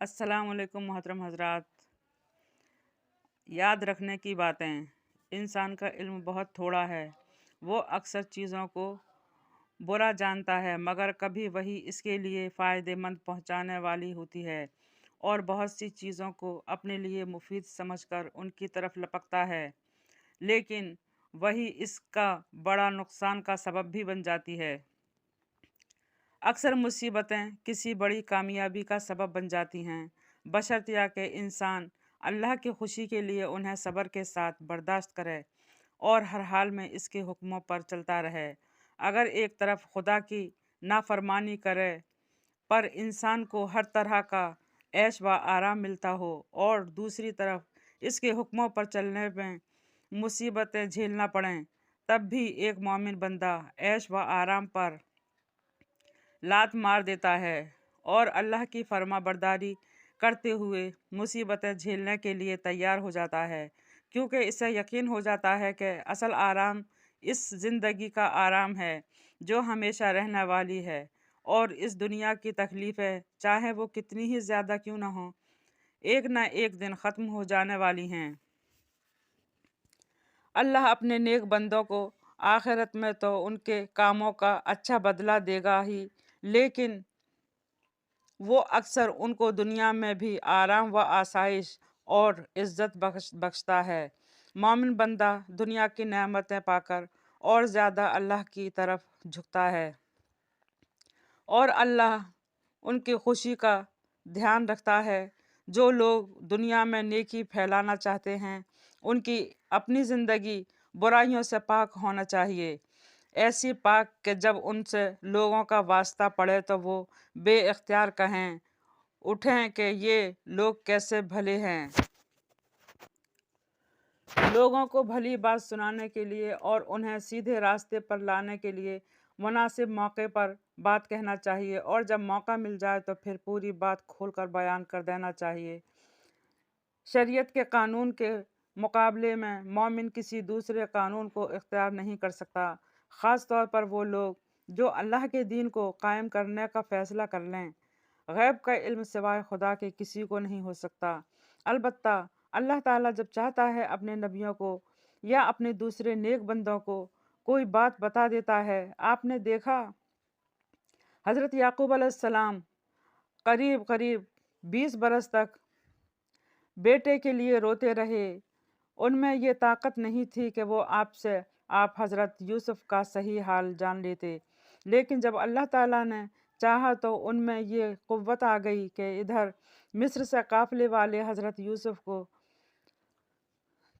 السلام علیکم محترم حضرات۔ یاد رکھنے کی باتیں۔ انسان کا علم بہت تھوڑا ہے۔ وہ اکثر چیزوں کو برا جانتا ہے مگر کبھی وہی اس کے لیے فائدہ مند پہنچانے والی ہوتی ہے، اور بہت سی چیزوں کو اپنے لیے مفید سمجھ کر ان کی طرف لپکتا ہے، لیکن وہی اس کا بڑا نقصان کا سبب بھی بن جاتی ہے۔ اکثر مصیبتیں کسی بڑی کامیابی کا سبب بن جاتی ہیں، بشرطیہ کہ انسان اللہ کی خوشی کے لیے انہیں صبر کے ساتھ برداشت کرے اور ہر حال میں اس کے حکموں پر چلتا رہے۔ اگر ایک طرف خدا کی نافرمانی کرے پر انسان کو ہر طرح کا عیش و آرام ملتا ہو، اور دوسری طرف اس کے حکموں پر چلنے میں مصیبتیں جھیلنا پڑیں، تب بھی ایک مومن بندہ عیش و آرام پر لات مار دیتا ہے اور اللہ کی فرما برداری کرتے ہوئے مصیبتیں جھیلنے کے لیے تیار ہو جاتا ہے، کیونکہ اسے یقین ہو جاتا ہے کہ اصل آرام اس زندگی کا آرام ہے جو ہمیشہ رہنے والی ہے، اور اس دنیا کی تکلیفیں چاہے وہ کتنی ہی زیادہ کیوں نہ ہوں، ایک نہ ایک دن ختم ہو جانے والی ہیں۔ اللہ اپنے نیک بندوں کو آخرت میں تو ان کے کاموں کا اچھا بدلہ دے گا ہی، لیکن وہ اکثر ان کو دنیا میں بھی آرام و آسائش اور عزت بخشتا ہے۔ مومن بندہ دنیا کی نعمتیں پا کر اور زیادہ اللہ کی طرف جھکتا ہے، اور اللہ ان کی خوشی کا دھیان رکھتا ہے۔ جو لوگ دنیا میں نیکی پھیلانا چاہتے ہیں، ان کی اپنی زندگی برائیوں سے پاک ہونا چاہیے، ایسی پاک کہ جب ان سے لوگوں کا واسطہ پڑے تو وہ بے اختیار کہیں اٹھیں کہ یہ لوگ کیسے بھلے ہیں۔ لوگوں کو بھلی بات سنانے کے لیے اور انہیں سیدھے راستے پر لانے کے لیے مناسب موقع پر بات کہنا چاہیے، اور جب موقع مل جائے تو پھر پوری بات کھول کر بیان کر دینا چاہیے۔ شریعت کے قانون کے مقابلے میں مومن کسی دوسرے قانون کو اختیار نہیں کر سکتا، خاص طور پر وہ لوگ جو اللہ کے دین کو قائم کرنے کا فیصلہ کر لیں۔ غیب کا علم سوائے خدا کے کسی کو نہیں ہو سکتا، البتہ اللہ تعالیٰ جب چاہتا ہے اپنے نبیوں کو یا اپنے دوسرے نیک بندوں کو کوئی بات بتا دیتا ہے۔ آپ نے دیکھا حضرت یعقوب علیہ السلام قریب 20 برس تک بیٹے کے لیے روتے رہے۔ ان میں یہ طاقت نہیں تھی کہ وہ آپ حضرت یوسف کا صحیح حال جان لیتے، لیکن جب اللہ تعالیٰ نے چاہا تو ان میں یہ قوت آ گئی کہ ادھر مصر سے قافلے والے حضرت یوسف کو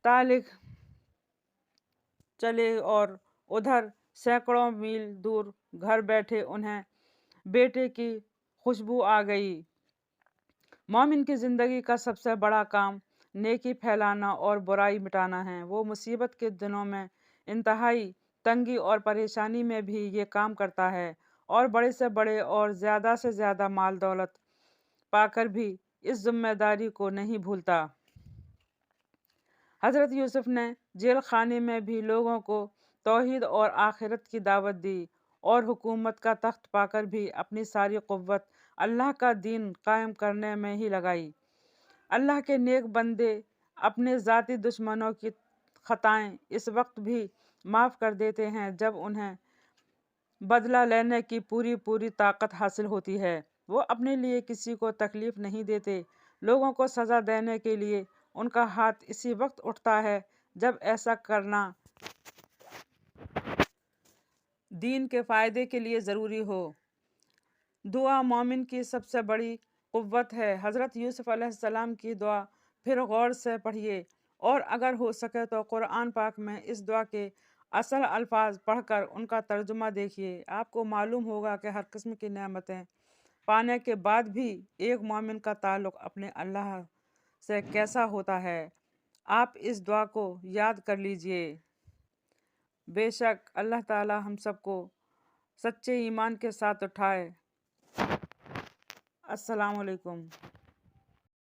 تالک چلے اور ادھر سینکڑوں میل دور گھر بیٹھے انہیں بیٹے کی خوشبو آ گئی۔ مومن کی زندگی کا سب سے بڑا کام نیکی پھیلانا اور برائی مٹانا ہے۔ وہ مصیبت کے دنوں میں انتہائی تنگی اور پریشانی میں بھی یہ کام کرتا ہے، اور بڑے سے بڑے اور زیادہ سے زیادہ مال دولت پا کر بھی اس ذمہ داری کو نہیں بھولتا۔ حضرت یوسف نے جیل خانے میں بھی لوگوں کو توحید اور آخرت کی دعوت دی، اور حکومت کا تخت پا کر بھی اپنی ساری قوت اللہ کا دین قائم کرنے میں ہی لگائی۔ اللہ کے نیک بندے اپنے ذاتی دشمنوں کی خطائیں اس وقت بھی معاف کر دیتے ہیں جب انہیں بدلہ لینے کی پوری طاقت حاصل ہوتی ہے۔ وہ اپنے لیے کسی کو تکلیف نہیں دیتے۔ لوگوں کو سزا دینے کے لیے ان کا ہاتھ اسی وقت اٹھتا ہے جب ایسا کرنا دین کے فائدے کے لیے ضروری ہو۔ دعا مومن کی سب سے بڑی قوت ہے۔ حضرت یوسف علیہ السلام کی دعا پھر غور سے پڑھیے، اور اگر ہو سکے تو قرآن پاک میں اس دعا کے اصل الفاظ پڑھ کر ان کا ترجمہ دیکھیے۔ آپ کو معلوم ہوگا کہ ہر قسم کی نعمتیں پانے کے بعد بھی ایک مومن کا تعلق اپنے اللہ سے کیسا ہوتا ہے، آپ اس دعا کو یاد کر لیجئے۔ بے شک اللہ تعالی ہم سب کو سچے ایمان کے ساتھ اٹھائے۔ السلام علیکم۔